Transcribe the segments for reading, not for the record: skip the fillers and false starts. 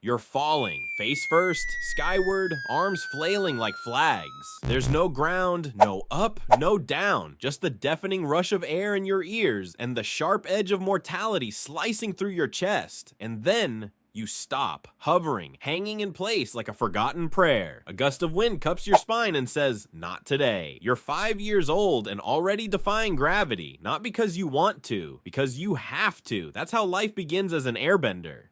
You're falling, face first, skyward, arms flailing like flags. There's no ground, no up, no down, just the deafening rush of air in your ears and the sharp edge of mortality slicing through your chest. And then you stop, hovering, hanging in place like a forgotten prayer. A gust of wind cups your spine and says, "Not today." You're 5 years old and already defying gravity, not because you want to, because you have to. That's how life begins as an airbender.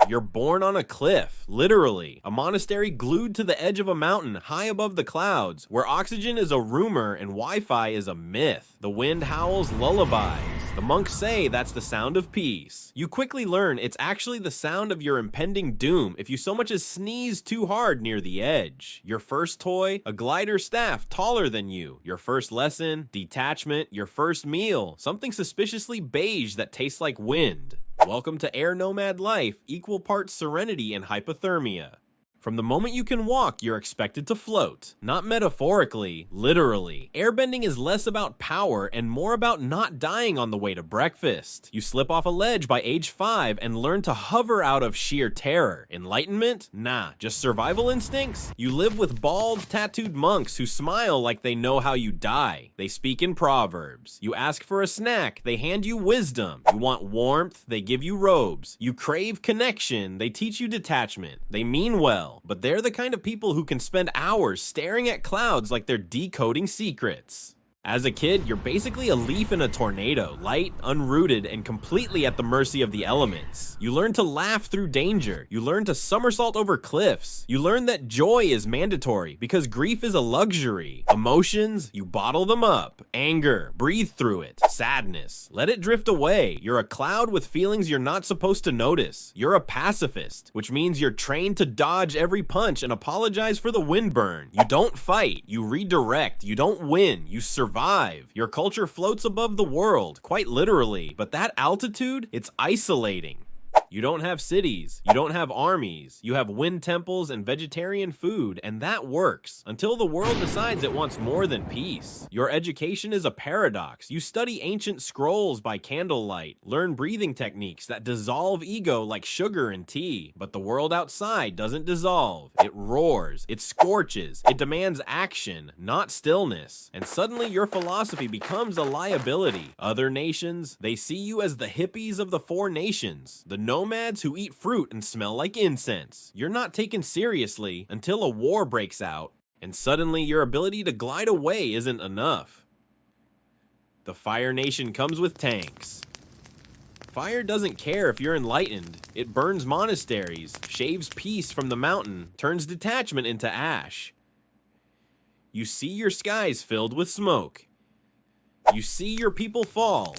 You're born on a cliff, literally. A monastery glued to the edge of a mountain high above the clouds, where oxygen is a rumor and Wi-Fi is a myth. The wind howls lullabies. The monks say that's the sound of peace. You quickly learn it's actually the sound of your impending doom if you so much as sneeze too hard near the edge. Your first toy, a glider staff taller than you. Your first lesson, detachment. Your first meal, something suspiciously beige that tastes like wind. Welcome to Air Nomad life, equal parts serenity and hypothermia. From the moment you can walk, you're expected to float. Not metaphorically, literally. Airbending is less about power and more about not dying on the way to breakfast. You slip off a ledge by age 5 and learn to hover out of sheer terror. Enlightenment? Nah, just survival instincts? You live with bald, tattooed monks who smile like they know how you die. They speak in proverbs. You ask for a snack, they hand you wisdom. You want warmth, they give you robes. You crave connection, they teach you detachment. They mean well, but they're the kind of people who can spend hours staring at clouds like they're decoding secrets. As a kid, you're basically a leaf in a tornado, light, unrooted, and completely at the mercy of the elements. You learn to laugh through danger. You learn to somersault over cliffs. You learn that joy is mandatory because grief is a luxury. Emotions, you bottle them up. Anger, breathe through it. Sadness, let it drift away. You're a cloud with feelings you're not supposed to notice. You're a pacifist, which means you're trained to dodge every punch and apologize for the windburn. You don't fight, you redirect. You don't win, you survive. Your culture floats above the world, quite literally, but that altitude, it's isolating. You don't have cities, you don't have armies, you have wind temples and vegetarian food, and that works, until the world decides it wants more than peace. Your education is a paradox. You study ancient scrolls by candlelight, learn breathing techniques that dissolve ego like sugar in tea, but the world outside doesn't dissolve. It roars, it scorches, it demands action, not stillness, and suddenly your philosophy becomes a liability. Other nations, they see you as the hippies of the 4 nations, the nomads who eat fruit and smell like incense. You're not taken seriously until a war breaks out, and suddenly your ability to glide away isn't enough. The Fire Nation comes with tanks. Fire doesn't care if you're enlightened. It burns monasteries, shaves peace from the mountain, turns detachment into ash. You see your skies filled with smoke. You see your people fall.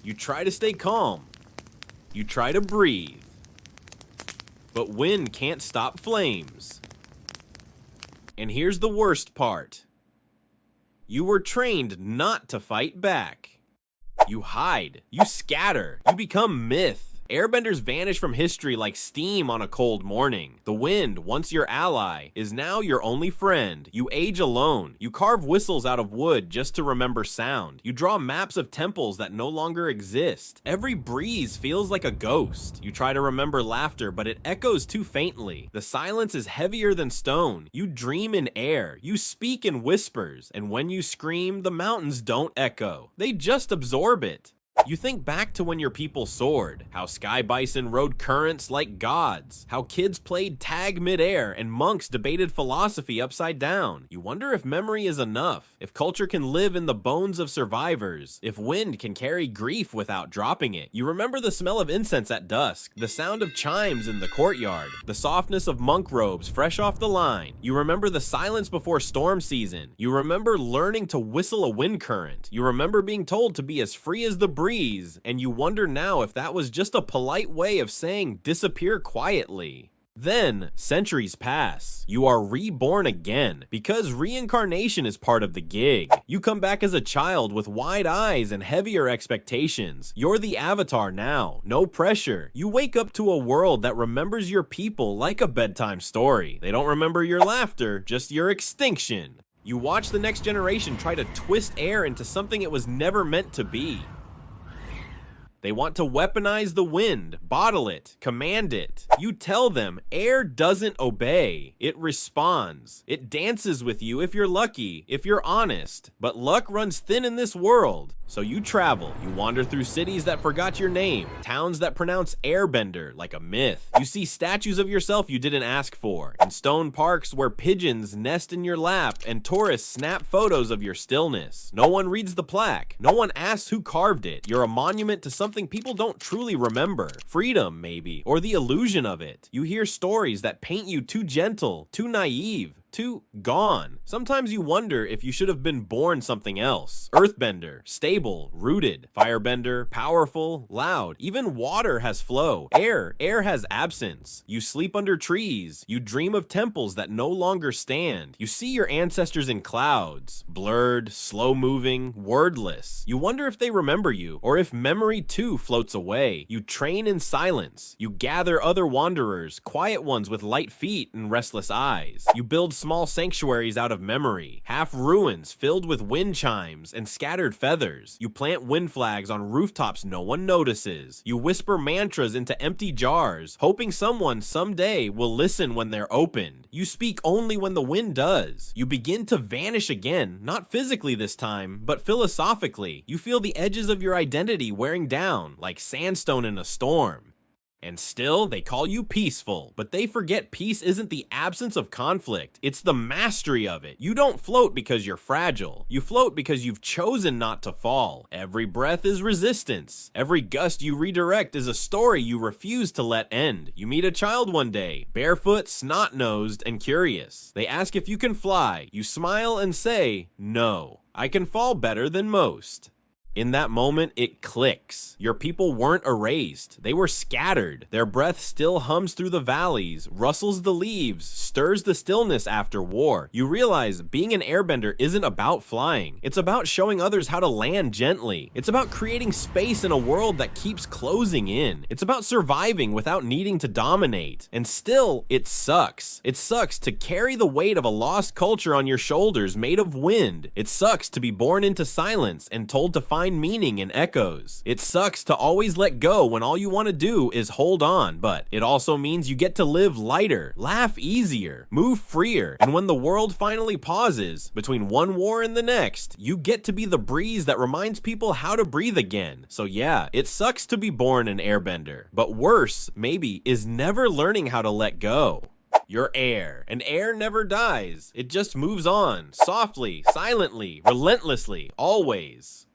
You try to stay calm. You try to breathe, but wind can't stop flames. And here's the worst part. You were trained not to fight back. You hide, you scatter, you become myth. Airbenders vanish from history like steam on a cold morning. The wind, once your ally, is now your only friend. You age alone. You carve whistles out of wood just to remember sound. You draw maps of temples that no longer exist. Every breeze feels like a ghost. You try to remember laughter, but it echoes too faintly. The silence is heavier than stone. You dream in air. You speak in whispers. And when you scream, the mountains don't echo. They just absorb it. You think back to when your people soared, how sky bison rode currents like gods, how kids played tag midair and monks debated philosophy upside down. You wonder if memory is enough, if culture can live in the bones of survivors, if wind can carry grief without dropping it. You remember the smell of incense at dusk, the sound of chimes in the courtyard, the softness of monk robes fresh off the line. You remember the silence before storm season. You remember learning to whistle a wind current. You remember being told to be as free as the breeze, and you wonder now if that was just a polite way of saying disappear quietly. Then, centuries pass. You are reborn again, because reincarnation is part of the gig. You come back as a child with wide eyes and heavier expectations. You're the avatar now, no pressure. You wake up to a world that remembers your people like a bedtime story. They don't remember your laughter, just your extinction. You watch the next generation try to twist air into something it was never meant to be. They want to weaponize the wind, bottle it, command it. You tell them air doesn't obey, it responds. It dances with you if you're lucky, if you're honest. But luck runs thin in this world. So you travel, you wander through cities that forgot your name, towns that pronounce Airbender like a myth. You see statues of yourself you didn't ask for, in stone parks where pigeons nest in your lap and tourists snap photos of your stillness. No one reads the plaque, no one asks who carved it. You're a monument to something people don't truly remember. Freedom, maybe, or the illusion of it. You hear stories that paint you too gentle, too naive, too gone. Sometimes you wonder if you should have been born something else. Earthbender, stable, rooted. Firebender, powerful, loud. Even water has flow. Air has absence. You sleep under trees. You dream of temples that no longer stand. You see your ancestors in clouds, blurred, slow-moving, wordless. You wonder if they remember you, or if memory too floats away. You train in silence. You gather other wanderers, quiet ones with light feet and restless eyes. You build small sanctuaries out of memory, half ruins filled with wind chimes and scattered feathers. You plant wind flags on rooftops no one notices. You whisper mantras into empty jars, hoping someone someday will listen when they're opened. You speak only when the wind does. You begin to vanish again, not physically this time, but philosophically. You feel the edges of your identity wearing down, like sandstone in a storm. And still, they call you peaceful, but they forget peace isn't the absence of conflict, it's the mastery of it. You don't float because you're fragile. You float because you've chosen not to fall. Every breath is resistance. Every gust you redirect is a story you refuse to let end. You meet a child one day, barefoot, snot-nosed, and curious. They ask if you can fly. You smile and say, "No, I can fall better than most." In that moment, it clicks. Your people weren't erased. They were scattered. Their breath still hums through the valleys, rustles the leaves, stirs the stillness after war. You realize being an airbender isn't about flying. It's about showing others how to land gently. It's about creating space in a world that keeps closing in. It's about surviving without needing to dominate. And still, it sucks. It sucks to carry the weight of a lost culture on your shoulders made of wind. It sucks to be born into silence and told to find meaning in echoes. It sucks to always let go when all you want to do is hold on, but it also means you get to live lighter, laugh easier, move freer, and when the world finally pauses between one war and the next, you get to be the breeze that reminds people how to breathe again. So yeah, it sucks to be born an airbender, but worse, maybe, is never learning how to let go. You're air, and air never dies. It just moves on, softly, silently, relentlessly, always.